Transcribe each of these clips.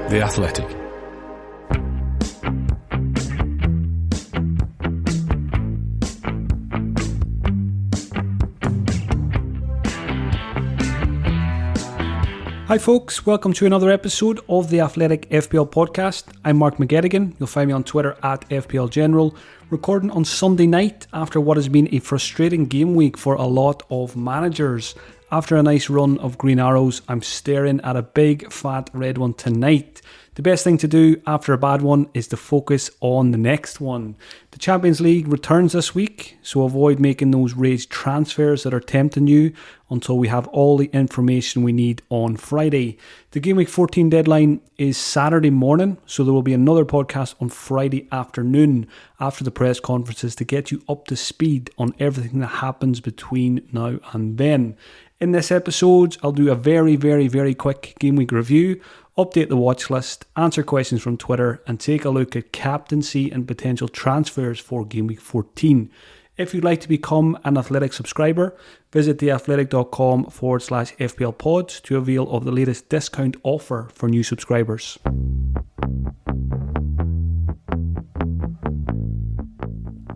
The Athletic. Hi folks, welcome to another episode of the Athletic FPL podcast. I'm Mark McGettigan. You'll find me on Twitter at FPL General, recording on Sunday night after what has been a frustrating game week for a lot of managers. After a nice run of green arrows, I'm staring at a big fat red one tonight. The best thing to do after a bad one is to focus on the next one. The Champions League returns this week, so avoid making those raised transfers that are tempting you until we have all the information we need on Friday. The Gameweek 14 deadline is Saturday morning, so there will be another podcast on Friday afternoon after the press conferences to get you up to speed on everything that happens between now and then. In this episode, I'll do a very quick Gameweek review, update the watch list, answer questions from Twitter, and take a look at captaincy and potential transfers for Gameweek 14. If you'd like to become an Athletic subscriber, visit theathletic.com/FPL pods to avail of the latest discount offer for new subscribers.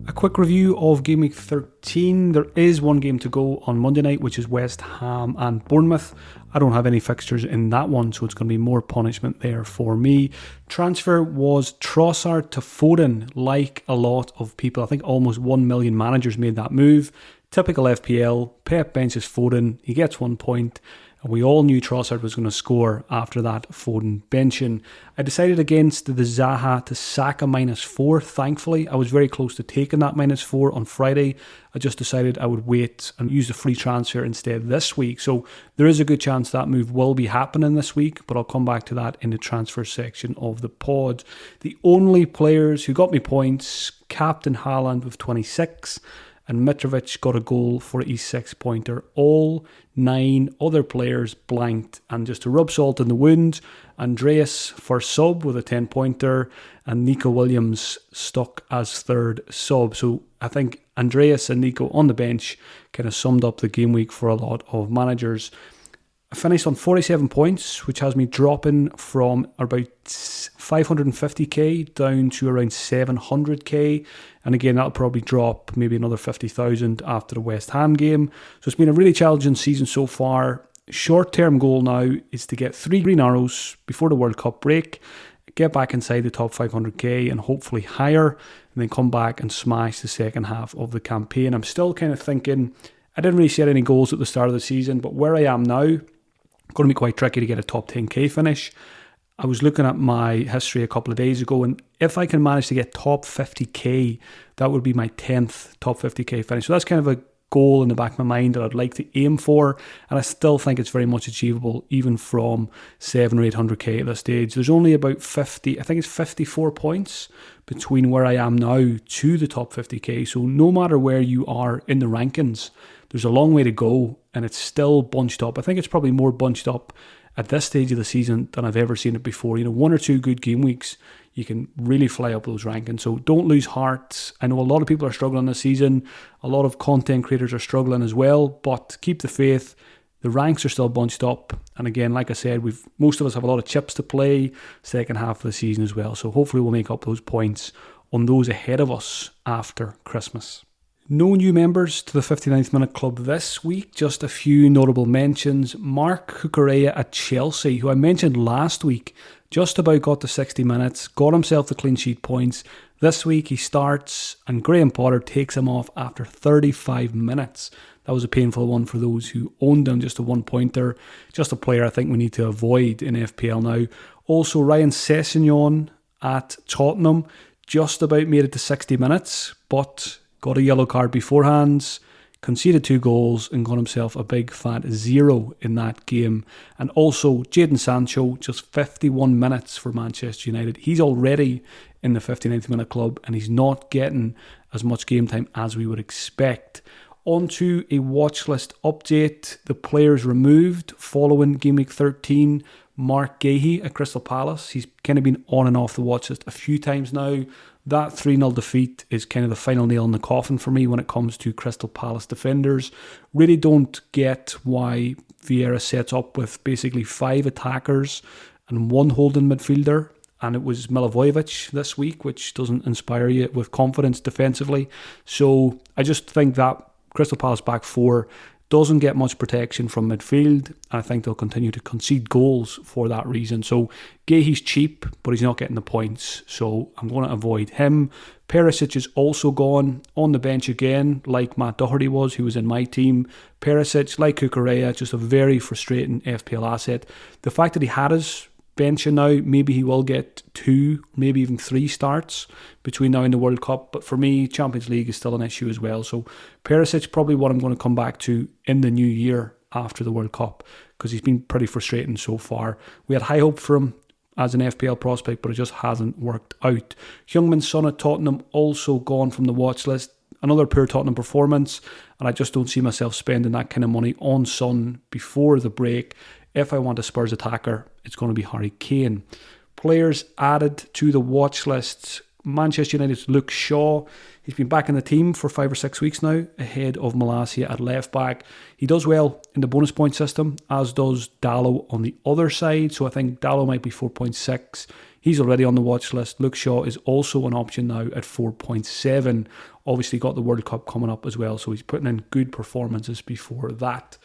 A quick review of Game Week 13. There is one game to go on Monday night, which is West Ham and Bournemouth. I don't have any fixtures in that one, so it's going to be more punishment there for me. Transfer was Trossard to Foden, like a lot of people. I think almost 1 million managers made that move. Typical FPL, Pep benches Foden, he gets 1 point. And we all knew Trossard was going to score after that Foden benching. I decided against the Zaha to Saka -4. Thankfully, I was very close to taking that -4 on Friday. I just decided I would wait and use the free transfer instead this week. So there is a good chance that move will be happening this week, but I'll come back to that in the transfer section of the pod. The only players who got me points, Captain Haaland with 26, and Mitrovic got a goal for his 6-pointer. All 9 other players blanked. And just to rub salt in the wound, Andreas for sub with a 10-pointer, and Nico Williams stuck as third sub. So I think Andreas and Nico on the bench kind of summed up the game week for a lot of managers. I finished on 47 points, which has me dropping from about 550k down to around 700k. And again, that'll probably drop maybe another 50,000 after the West Ham game. So it's been a really challenging season so far. Short-term goal now is to get 3 green arrows before the World Cup break, get back inside the top 500k and hopefully higher, and then come back and smash the second half of the campaign. I'm still kind of thinking, I didn't really set any goals at the start of the season, but where I am now, going to be quite tricky to get a top 10k finish. I was looking at my history a couple of days ago, and if I can manage to get top 50k, that would be my 10th top 50k finish. So that's kind of a goal in the back of my mind that I'd like to aim for, and I still think it's very much achievable even from 700 or 800k at this stage. There's only about 54 points between where I am now to the top 50k, so no matter where you are in the rankings, there's a long way to go, and it's still bunched up. I think it's probably more bunched up at this stage of the season than I've ever seen it before. 1 or 2 good game weeks, you can really fly up those rankings. So don't lose heart. I know a lot of people are struggling this season. A lot of content creators are struggling as well, but keep the faith. The ranks are still bunched up. And again, like I said, most of us have a lot of chips to play second half of the season as well. So hopefully we'll make up those points on those ahead of us after Christmas. No new members to the 59th Minute Club this week, just a few notable mentions. Mark Cucurella at Chelsea, who I mentioned last week, just about got to 60 minutes, got himself the clean sheet points. This week he starts and Graham Potter takes him off after 35 minutes. That was a painful one for those who owned him, just a 1-pointer. Just a player I think we need to avoid in FPL now. Also, Ryan Sessegnon at Tottenham just about made it to 60 minutes, but got a yellow card beforehand, conceded 2 goals and got himself a big fat 0 in that game. And also Jadon Sancho, just 51 minutes for Manchester United. He's already in the 59th Minute Club and he's not getting as much game time as we would expect. On to a watch list update. The players removed following Game Week 13. Mark Gahey at Crystal Palace. He's kind of been on and off the watch list a few times now. That 3-0 defeat is kind of the final nail in the coffin for me when it comes to Crystal Palace defenders. Really don't get why Vieira sets up with basically 5 attackers and one holding midfielder, and it was Milivojevic this week, which doesn't inspire you with confidence defensively. So I just think that Crystal Palace back four doesn't get much protection from midfield, and I think they'll continue to concede goals for that reason. So Guehi's cheap, but he's not getting the points, so I'm going to avoid him. Perisic is also gone, on the bench again, like Matt Doherty was, who was in my team. Perisic, like Cucurella, just a very frustrating FPL asset. The fact that he had his benching now, maybe he will get 2, maybe even 3 starts between now and the World Cup, but for me, Champions League is still an issue as well. So Perisic, probably what I'm going to come back to in the new year after the World Cup, because he's been pretty frustrating so far. We had high hope for him as an FPL prospect, but it just hasn't worked out. Heung-min Son at Tottenham also gone from the watch list. Another poor Tottenham performance, and I just don't see myself spending that kind of money on Son before the break. If I want a Spurs attacker, it's going to be Harry Kane. Players added to the watch list: Manchester United's Luke Shaw. He's been back in the team for 5 or 6 weeks now, ahead of Malacia at left back. He does well in the bonus point system, as does Dalot on the other side. So I think Dalot might be 4.6. He's already on the watch list. Luke Shaw is also an option now at 4.7. Obviously got the World Cup coming up as well, so he's putting in good performances before that.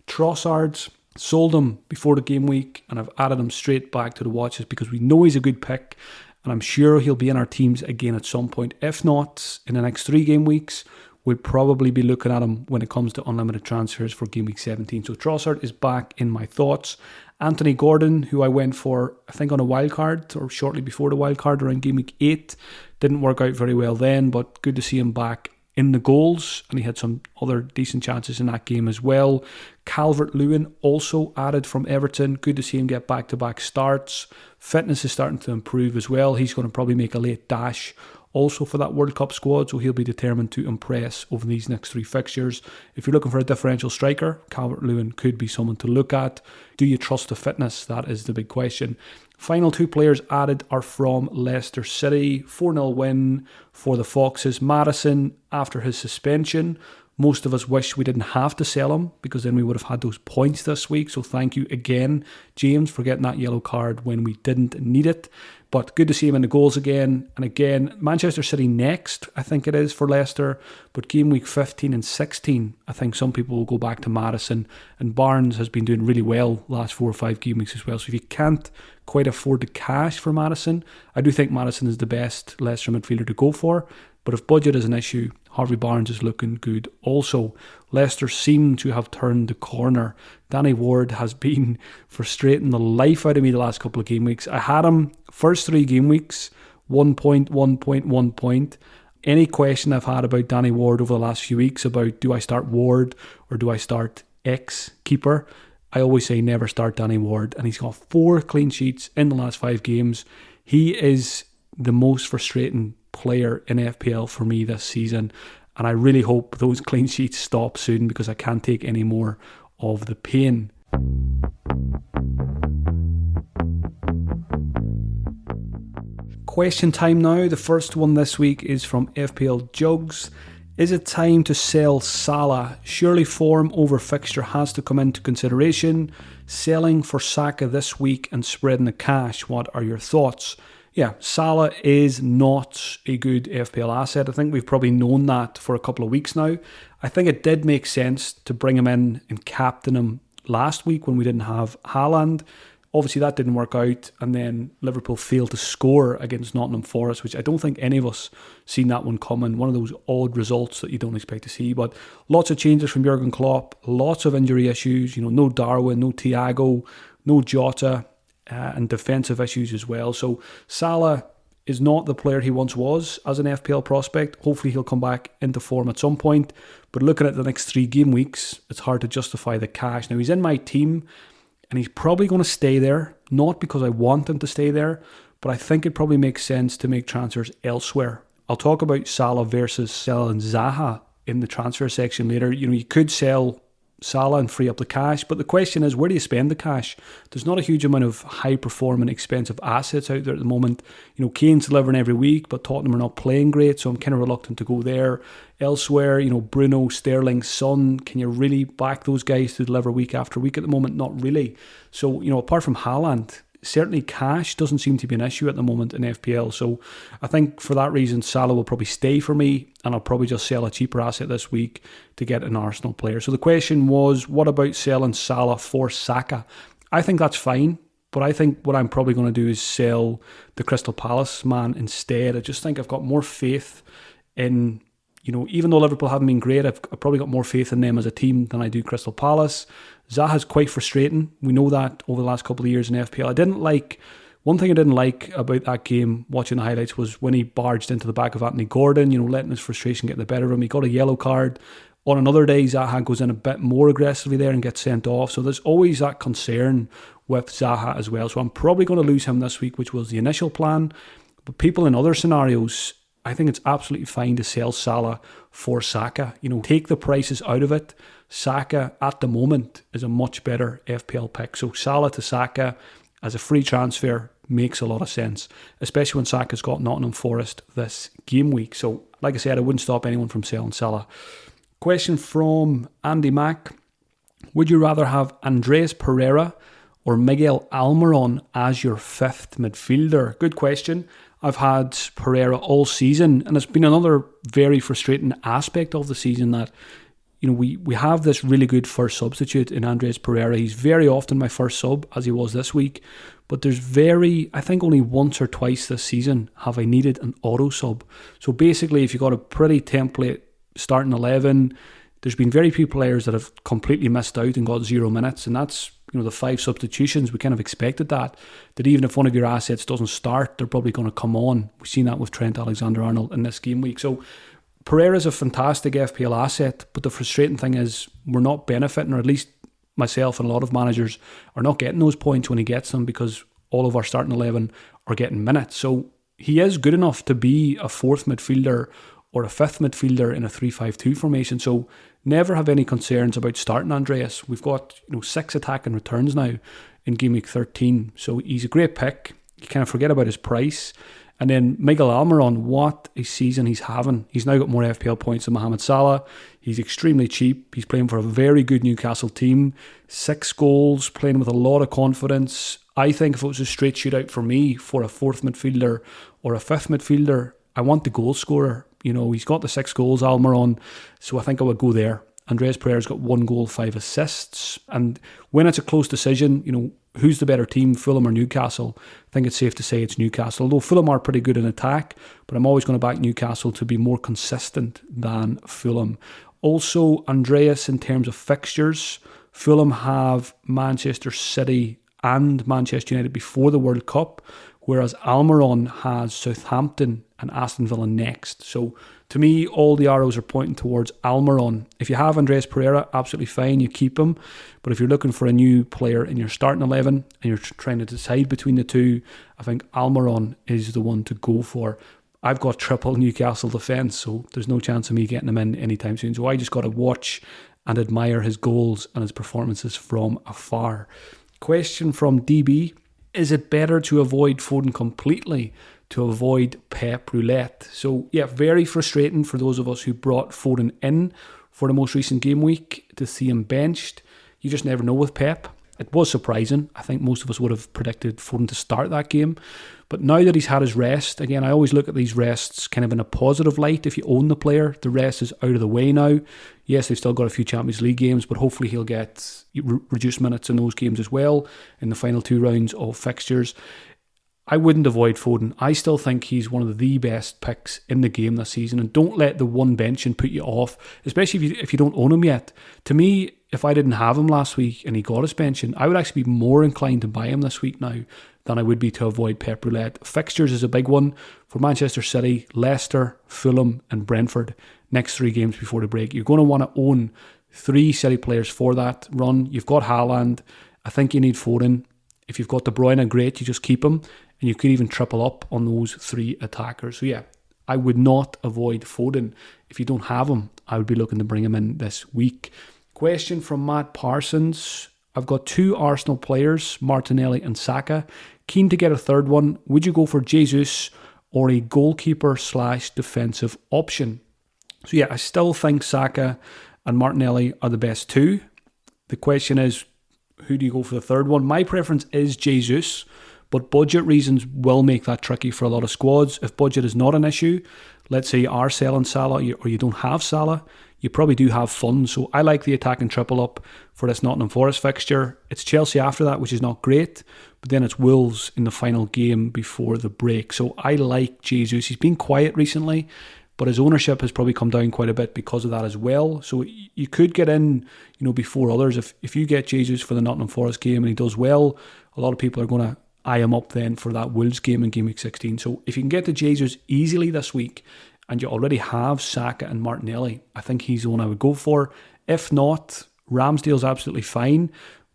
Trossard's, sold him before the game week, and I've added him straight back to the watches because we know he's a good pick, and I'm sure he'll be in our teams again at some point. If not in the next 3 game weeks, we'll probably be looking at him when it comes to unlimited transfers for game week 17. So Trossard is back in my thoughts. Anthony Gordon, who I went for, I think on a wild card or shortly before the wild card around game week 8, didn't work out very well then, but good to see him back in the goals, and he had some other decent chances in that game as well. Calvert-Lewin also added from Everton. Good to see him get back-to-back starts. Fitness is starting to improve as well. He's going to probably make a late dash also for that World Cup squad, so he'll be determined to impress over these next 3 fixtures. If you're looking for a differential striker, Calvert-Lewin could be someone to look at. Do you trust the fitness? That is the big question. Final 2 players added are from Leicester City. 4-0 win for the Foxes. Maddison, after his suspension, most of us wish we didn't have to sell him, because then we would have had those points this week. So thank you again, James, for getting that yellow card when we didn't need it. But good to see him in the goals again. And again, Manchester City next, I think it is, for Leicester. But game week 15 and 16, I think some people will go back to Maddison. And Barnes has been doing really well last 4 or 5 game weeks as well. So if you can't quite afford the cash for Maddison, I do think Maddison is the best Leicester midfielder to go for. But if budget is an issue, Harvey Barnes is looking good also. Leicester seem to have turned the corner. Danny Ward has been frustrating the life out of me the last couple of game weeks. I had him first 3 game weeks, 1 point, 1 point, 1 point. Any question I've had about Danny Ward over the last few weeks about do I start Ward or do I start X keeper, I always say never start Danny Ward. And he's got 4 clean sheets in the last 5 games. He is the most frustrating player in FPL for me this season, and I really hope those clean sheets stop soon, because I can't take any more of the pain. Question time now. The first one this week is from FPL Jugs. Is it time to sell Salah? Surely form over fixture has to come into consideration. Selling for Saka this week and spreading the cash. What are your thoughts? Yeah, Salah is not a good FPL asset. I think we've probably known that for a couple of weeks now. I think it did make sense to bring him in and captain him last week when we didn't have Haaland. Obviously that didn't work out, and then Liverpool failed to score against Nottingham Forest, which I don't think any of us seen that one coming. One of those odd results that you don't expect to see. But lots of changes from Jurgen Klopp, lots of injury issues. No Darwin, no Thiago, no Jota. And defensive issues as well. So Salah is not the player he once was as an FPL prospect. Hopefully he'll come back into form at some point. But looking at the next 3 game weeks, it's hard to justify the cash. Now, he's in my team, and he's probably going to stay there. Not because I want him to stay there, but I think it probably makes sense to make transfers elsewhere. I'll talk about Salah versus selling Zaha in the transfer section later. You could sell Salah and free up the cash, but the question is, where do you spend the cash? There's not a huge amount of high performing expensive assets out there at the moment. Kane's delivering every week, but Tottenham are not playing great, so I'm kind of reluctant to go there. Elsewhere, Bruno, Sterling, Son, can you really back those guys to deliver week after week at the moment? Not really. So, apart from Haaland, certainly cash doesn't seem to be an issue at the moment in FPL. So I think for that reason, Salah will probably stay for me, and I'll probably just sell a cheaper asset this week to get an Arsenal player. So the question was, what about selling Salah for Saka? I think that's fine, but I think what I'm probably going to do is sell the Crystal Palace man instead. I just think I've got more faith in, even though Liverpool haven't been great, I've probably got more faith in them as a team than I do Crystal Palace. Zaha's quite frustrating. We know that over the last couple of years in FPL. One thing I didn't like about that game, watching the highlights, was when he barged into the back of Anthony Gordon, letting his frustration get the better of him. He got a yellow card. On another day, Zaha goes in a bit more aggressively there and gets sent off. So there's always that concern with Zaha as well. So I'm probably going to lose him this week, which was the initial plan. But people in other scenarios, I think it's absolutely fine to sell Salah for Saka. Take the prices out of it. Saka, at the moment, is a much better FPL pick. So Salah to Saka as a free transfer makes a lot of sense, especially when Saka's got Nottingham Forest this game week. So, like I said, I wouldn't stop anyone from selling Salah. Question from Andy Mack. Would you rather have Andreas Pereira or Miguel Almiron as your fifth midfielder? Good question. I've had Pereira all season, and it's been another very frustrating aspect of the season that we have this really good first substitute in Andreas Pereira. He's very often my first sub, as he was this week. But there's I think only once or twice this season have I needed an auto sub. So basically, if you've got a pretty template starting 11, there's been very few players that have completely missed out and got 0 minutes. And that's, the 5 substitutions. We kind of expected that even if one of your assets doesn't start, they're probably going to come on. We've seen that with Trent Alexander-Arnold in this game week. So Pereira's a fantastic FPL asset, but the frustrating thing is we're not benefiting, or at least myself and a lot of managers are not getting those points when he gets them, because all of our starting 11 are getting minutes. So he is good enough to be a 4th midfielder or a 5th midfielder in a 3-5-2 formation. So never have any concerns about starting Andreas. We've got 6 attacking returns now in Gameweek 13. So he's a great pick. You kind of forget about his price. And then Miguel Almiron, what a season he's having. He's now got more FPL points than Mohamed Salah. He's extremely cheap. He's playing for a very good Newcastle team. 6 goals, playing with a lot of confidence. I think if it was a straight shootout for me for a 4th midfielder or a 5th midfielder, I want the goal scorer. He's got the 6 goals, Almiron, so I think I would go there. Andreas Pereira's got 1 goal, 5 assists. And when it's a close decision, who's the better team, Fulham or Newcastle? I think it's safe to say it's Newcastle. Although Fulham are pretty good in attack, but I'm always going to back Newcastle to be more consistent than Fulham. Also, Andreas, in terms of fixtures, Fulham have Manchester City and Manchester United before the World Cup, whereas Almiron has Southampton and Aston Villa next. So to me, all the arrows are pointing towards Almiron. If you have Andreas Pereira, absolutely fine, you keep him. But if you're looking for a new player in your starting 11 and you're trying to decide between the two, I think Almiron is the one to go for. I've got triple Newcastle defence, so there's no chance of me getting him in anytime soon. So I just got to watch and admire his goals and his performances from afar. Question from DB. Is it better to avoid Foden completely to avoid Pep Roulette? So yeah, very frustrating for those of us who brought Foden in for the most recent game week to see him benched. You just never know with Pep. It was surprising. I think most of us would have predicted Foden to start that game. But now that he's had his rest, again, I always look at these rests kind of in a positive light. If you own the player, the rest is out of the way now. Yes, they've still got a few Champions League games, but hopefully he'll get reduced minutes in those games as well in the final 2 rounds of fixtures. I wouldn't avoid Foden. I still think he's one of the best picks in the game this season. And don't let the one benching put you off, especially if you don't own him yet. To me, if I didn't have him last week and he got his benching, I would actually be more inclined to buy him this week now than I would be to avoid Pep Roulette. Fixtures is a big one for Manchester City, Leicester, Fulham and Brentford. Next 3 games before the break. You're going to want to own 3 City players for that run. You've got Haaland. I think you need Foden. If you've got De Bruyne, great, you just keep him. And you could even triple up on those 3 attackers. So yeah, I would not avoid Foden. If you don't have him, I would be looking to bring him in this week. Question from Matt Parsons. I've got 2 Arsenal players, Martinelli and Saka. Keen to get a third one. Would you go for Jesus or a goalkeeper/defensive option? So yeah, I still think Saka and Martinelli are the best 2. The question is, who do you go for the third one? My preference is Jesus, but budget reasons will make that tricky for a lot of squads. If budget is not an issue, let's say you are selling Salah or you don't have Salah, you probably do have funds. So I like the attacking triple up for this Nottingham Forest fixture. It's Chelsea after that, which is not great, but then it's Wolves in the final game before the break. So I like Jesus. He's been quiet recently, but his ownership has probably come down quite a bit because of that as well. So you could get in, before others. If you get Jesus for the Nottingham Forest game and he does well, a lot of people are going to eye him up then for that Wolves game in Game Week 16. So if you can get to Jesus easily this week, and you already have Saka and Martinelli, I think he's the one I would go for. If not, Ramsdale's absolutely fine,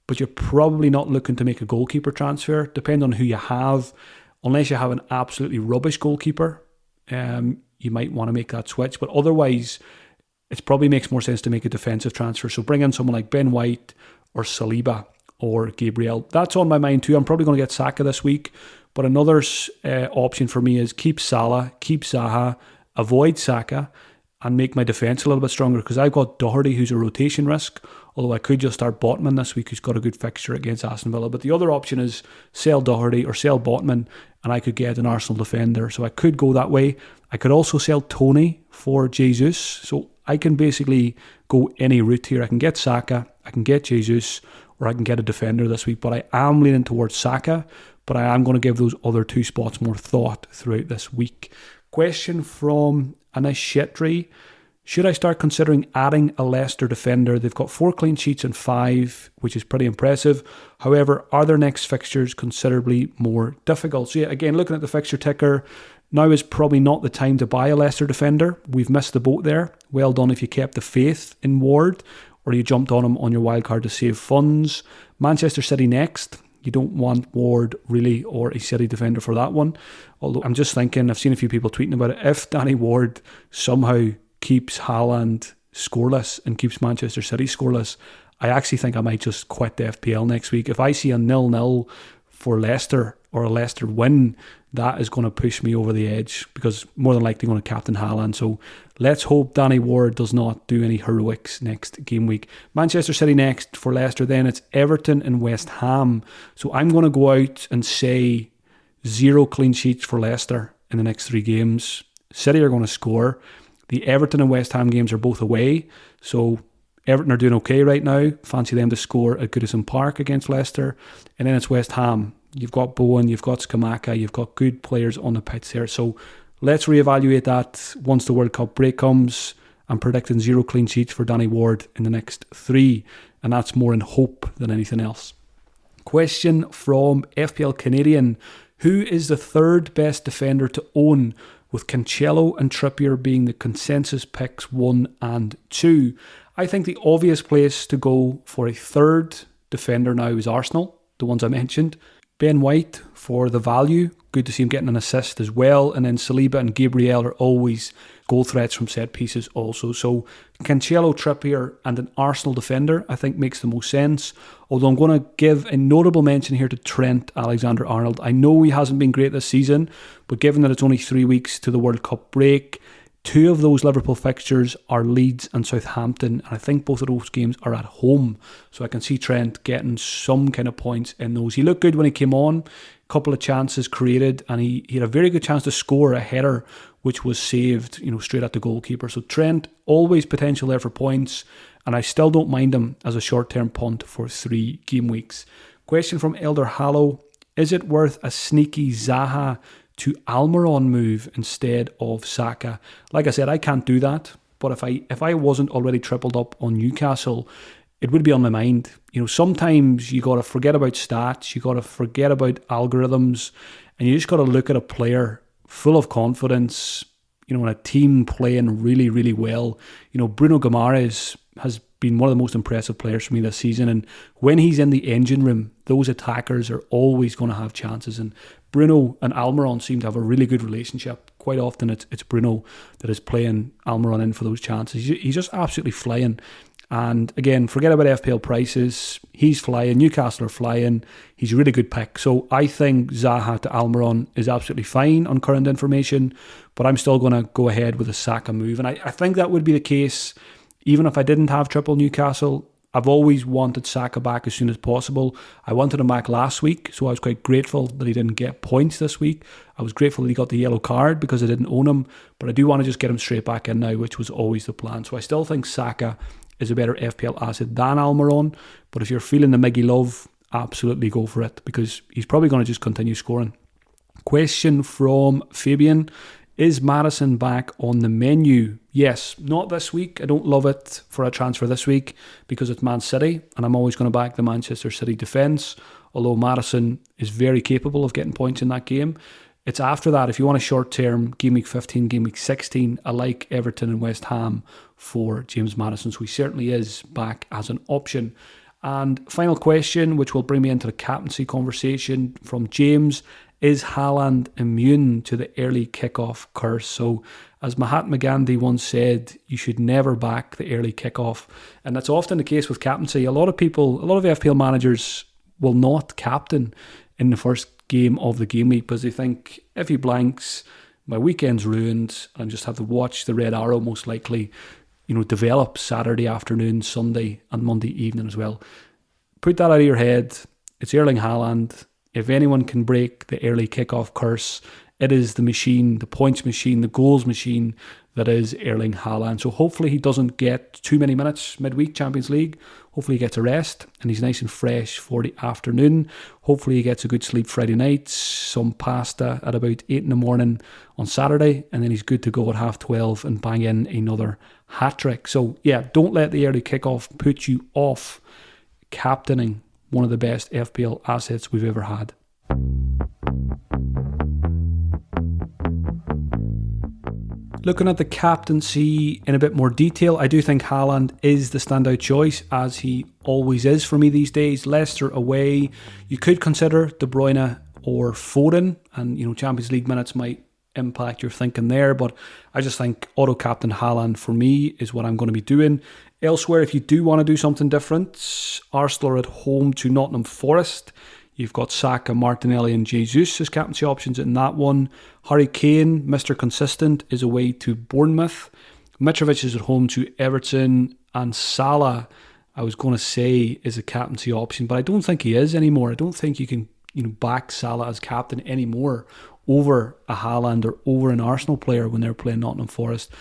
but you're probably not looking to make a goalkeeper transfer. Depending on who you have, unless you have an absolutely rubbish goalkeeper, you might want to make that switch. But otherwise, it probably makes more sense to make a defensive transfer. So bring in someone like Ben White or Saliba or Gabriel. That's on my mind too. I'm probably going to get Saka this week, but another option for me is keep Salah, keep Zaha, avoid Saka, and make my defence a little bit stronger, because I've got Doherty, who's a rotation risk, although I could just start Botman this week, who's got a good fixture against Aston Villa. But the other option is sell Doherty or sell Botman, and I could get an Arsenal defender. So I could go that way. I could also sell Tony for Jesus. So I can basically go any route here. I can get Saka, I can get Jesus, or I can get a defender this week. But I am leaning towards Saka, but I am going to give those other two spots more thought throughout this week. Question from Anish Shetry. Should I start considering adding a Leicester defender? They've got 4 clean sheets and 5, which is pretty impressive. However, are their next fixtures considerably more difficult? So yeah, again, looking at the fixture ticker, now is probably not the time to buy a Leicester defender. We've missed the boat there. Well done if you kept the faith in Ward, or you jumped on him on your wildcard to save funds. Manchester City next. You don't want Ward really, or a City defender for that one. Although I'm just thinking, I've seen a few people tweeting about it. If Danny Ward somehow keeps Haaland scoreless and keeps Manchester City scoreless, I actually think I might just quit the FPL next week. If I see a 0-0 for Leicester or a Leicester win, that is going to push me over the edge, because more than likely going to captain Haaland. So let's hope Danny Ward does not do any heroics next game week. Manchester City next for Leicester. Then it's Everton and West Ham. So I'm going to go out and say 0 clean sheets for Leicester in the next 3 games. City are going to score. The Everton and West Ham games are both away. So Everton are doing okay right now. Fancy them to score at Goodison Park against Leicester. And then it's West Ham. You've got Bowen, you've got Skamaka, you've got good players on the pitch there. So let's reevaluate that once the World Cup break comes. I'm predicting 0 clean sheets for Danny Ward in the next 3. And that's more in hope than anything else. Question from FPL Canadian. Who is the 3rd best defender to own, with Cancelo and Trippier being the consensus picks 1 and 2? I think the obvious place to go for a 3rd defender now is Arsenal, the ones I mentioned. Ben White for the value. Good to see him getting an assist as well. And then Saliba and Gabriel are always goal threats from set pieces also. So Cancelo, Trippier and an Arsenal defender I think makes the most sense. Although I'm going to give a notable mention here to Trent Alexander-Arnold. I know he hasn't been great this season, but given that it's only 3 weeks to the World Cup break, 2 of those Liverpool fixtures are Leeds and Southampton, and I think both of those games are at home. So I can see Trent getting some kind of points in those. He looked good when he came on, a couple of chances created, and he had a very good chance to score a header, which was saved, straight at the goalkeeper. So Trent, always potential there for points, and I still don't mind him as a short-term punt for 3 game weeks. Question from Elder Hallow. Is it worth a sneaky Zaha to Almiron move instead of Saka? Like I said, I can't do that, but if I wasn't already tripled up on Newcastle, it would be on my mind. Sometimes you got to forget about stats, you got to forget about algorithms, and you just got to look at a player full of confidence, and a team playing really, really well. Bruno Guimaraes has been one of the most impressive players for me this season, and when he's in the engine room, those attackers are always going to have chances, and Bruno and Almiron seem to have a really good relationship. Quite often it's Bruno that is playing Almiron in for those chances. He's just absolutely flying. And again, forget about FPL prices. He's flying. Newcastle are flying. He's a really good pick. So I think Zaha to Almiron is absolutely fine on current information, but I'm still going to go ahead with a Saka move. And I think that would be the case even if I didn't have triple Newcastle. I've always wanted Saka back as soon as possible. I wanted him back last week, so I was quite grateful that he didn't get points this week. I was grateful that he got the yellow card because I didn't own him, but I do want to just get him straight back in now, which was always the plan. So I still think Saka is a better FPL asset than Almiron, but if you're feeling the Miggy love, absolutely go for it, because he's probably going to just continue scoring. Question from Fabian: is Maddison back on the menu? Yes, not this week. I don't love it for a transfer this week because it's Man City, and I'm always going to back the Manchester City defence, although Maddison is very capable of getting points in that game. It's after that, if you want a short-term, Game Week 15, Game Week 16, I like Everton and West Ham for James Maddison, so he certainly is back as an option. And final question, which will bring me into the captaincy conversation, from James: is Haaland immune to the early kickoff curse? So, as Mahatma Gandhi once said, you should never back the early kickoff. And that's often the case with captaincy. A lot of FPL managers will not captain in the first game of the game week because they think, if he blanks, my weekend's ruined, and just have to watch the red arrow most likely, develop Saturday afternoon, Sunday and Monday evening as well. Put that out of your head. It's Erling Haaland. If anyone can break the early kickoff curse, it is the machine, the points machine, the goals machine that is Erling Haaland. So hopefully he doesn't get too many minutes midweek Champions League. Hopefully he gets a rest and he's nice and fresh for the afternoon. Hopefully he gets a good sleep Friday night, some pasta at about 8 in the morning on Saturday, and then he's good to go at 12:30 and bang in another hat-trick. So yeah, don't let the early kickoff put you off captaining one of the best FPL assets we've ever had. Looking at the captaincy in a bit more detail, I do think Haaland is the standout choice, as he always is for me these days. Leicester away, you could consider De Bruyne or Foden, and Champions League minutes might impact your thinking there, but I just think auto-captain Haaland for me is what I'm going to be doing. Elsewhere, if you do want to do something different, Arsenal are at home to Nottingham Forest. You've got Saka, Martinelli and Jesus as captaincy options in that one. Harry Kane, Mr. Consistent, is away to Bournemouth. Mitrovic is at home to Everton. And Salah, I was going to say, is a captaincy option, but I don't think he is anymore. I don't think you can back Salah as captain anymore over a Haaland or over an Arsenal player when they're playing Nottingham Forest.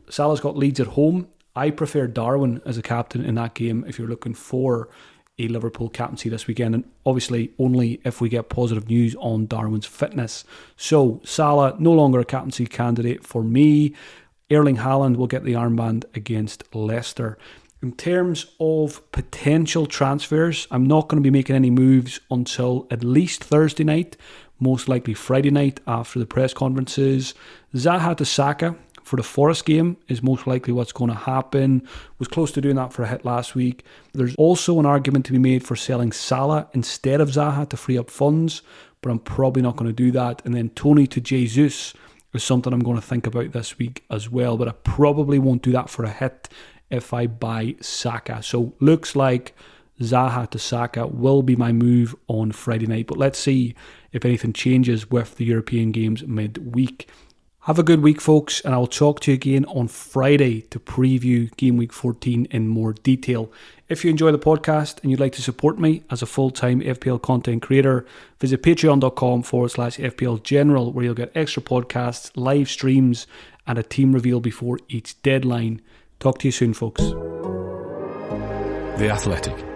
Salah's got Leeds at home. I prefer Darwin as a captain in that game if you're looking for a Liverpool captaincy this weekend, and obviously only if we get positive news on Darwin's fitness. So Salah, no longer a captaincy candidate for me. Erling Haaland will get the armband against Leicester. In terms of potential transfers, I'm not going to be making any moves until at least Thursday night, most likely Friday night after the press conferences. Zaha to Saka for the Forest game is most likely what's going to happen. Was close to doing that for a hit last week. There's also an argument to be made for selling Salah instead of Zaha to free up funds, but I'm probably not going to do that. And then Tony to Jesus is something I'm going to think about this week as well, but I probably won't do that for a hit if I buy Saka. So looks like Zaha to Saka will be my move on Friday night, but let's see if anything changes with the European games midweek. Have a good week, folks, and I'll talk to you again on Friday to preview Game Week 14 in more detail. If you enjoy the podcast and you'd like to support me as a full-time FPL content creator, visit patreon.com/FPL General, where you'll get extra podcasts, live streams, and a team reveal before each deadline. Talk to you soon, folks. The Athletic.